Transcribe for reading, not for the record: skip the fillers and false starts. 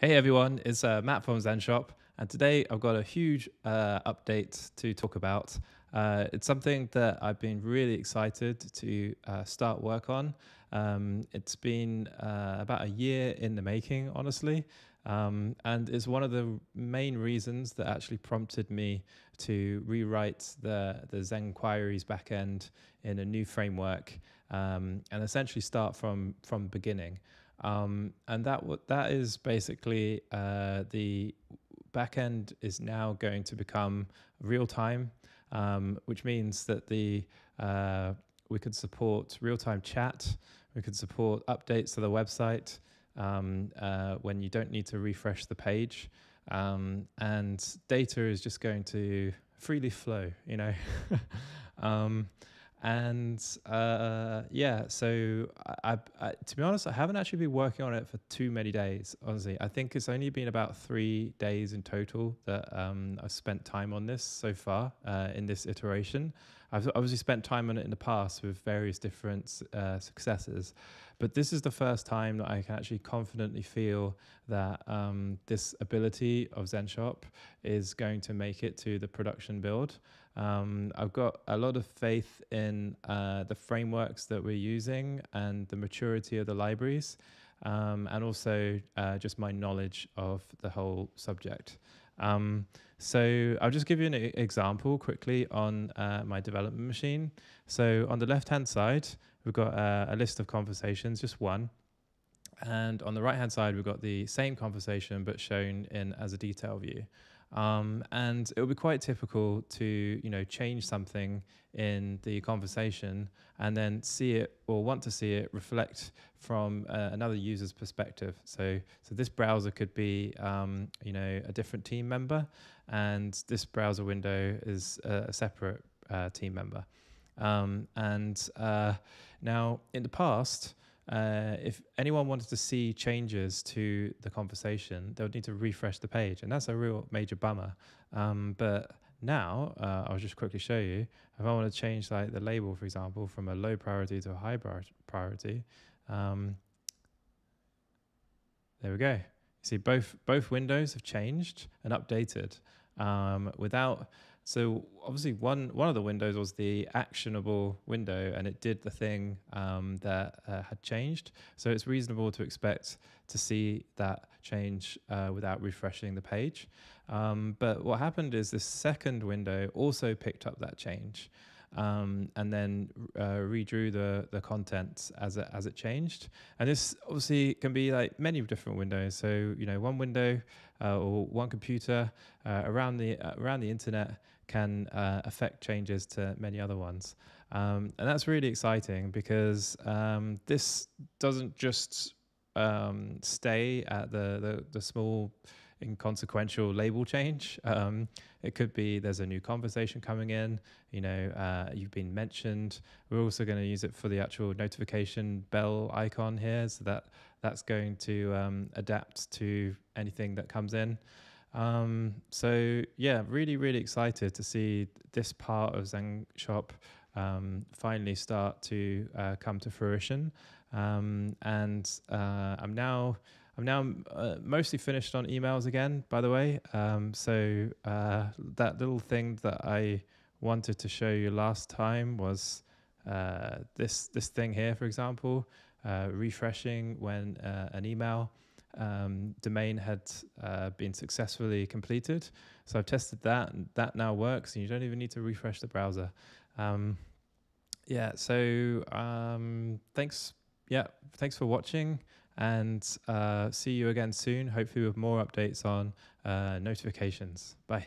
Hey everyone, it's Matt from Zenshop, and today I've got a huge update to talk about. It's something that I've been really excited to start work on. It's been about a year in the making, honestly, and it's one of the main reasons that actually prompted me to rewrite the Zen Queries backend in a new framework and essentially start from beginning. And that is basically the backend is now going to become real time, which means that we could support real time chat, we could support updates to the website when you don't need to refresh the page, and data is just going to freely flow, you know. um, yeah, so to be honest, I haven't actually been working on it for too many days. Honestly, I think it's only been about 3 days in total that I've spent time on this so far in this iteration. I've obviously spent time on it in the past with various different successes, but this is the first time that I can actually confidently feel that this ability of Zenshop is going to make it to the production build. I've got a lot of faith in the frameworks that we're using and the maturity of the libraries, and also just my knowledge of the whole subject. So I'll just give you an example quickly on my development machine. So on the left-hand side, we've got a list of conversations, just one. And on the right-hand side, we've got the same conversation, but shown in as a detail view. And it will be quite typical to, change something in the conversation and then see it or want to see it reflect from another user's perspective. So this browser could be, a different team member, and this browser window is a separate team member. Now, in the past, if anyone wanted to see changes to the conversation, they would need to refresh the page, and that's a real major bummer. But now, I'll just quickly show you. If I want to change like the label, for example, from a low priority to a high priority, there we go. You see, both windows have changed and updated without. So obviously, one of the windows was the actionable window, and it did the thing that had changed. So it's reasonable to expect to see that change without refreshing the page. But what happened is this second window also picked up that change. And then redrew the content as it changed. And this obviously can be like many different windows. So one window or one computer around the internet can affect changes to many other ones. And that's really exciting because this doesn't just stay at the small inconsequential label change. It could be there's a new conversation coming in, you've been mentioned. We're also going to use it for the actual notification bell icon here, so that's going to adapt to anything that comes in. So yeah, really, really excited to see this part of Zenshop finally start to come to fruition. And I'm now mostly finished on emails again, by the way. So that little thing that I wanted to show you last time was this thing here, for example, refreshing when an email domain had been successfully completed. So I've tested that, and that now works, and you don't even need to refresh the browser. Yeah, so thanks for watching, and see you again soon, hopefully with more updates on notifications. Bye.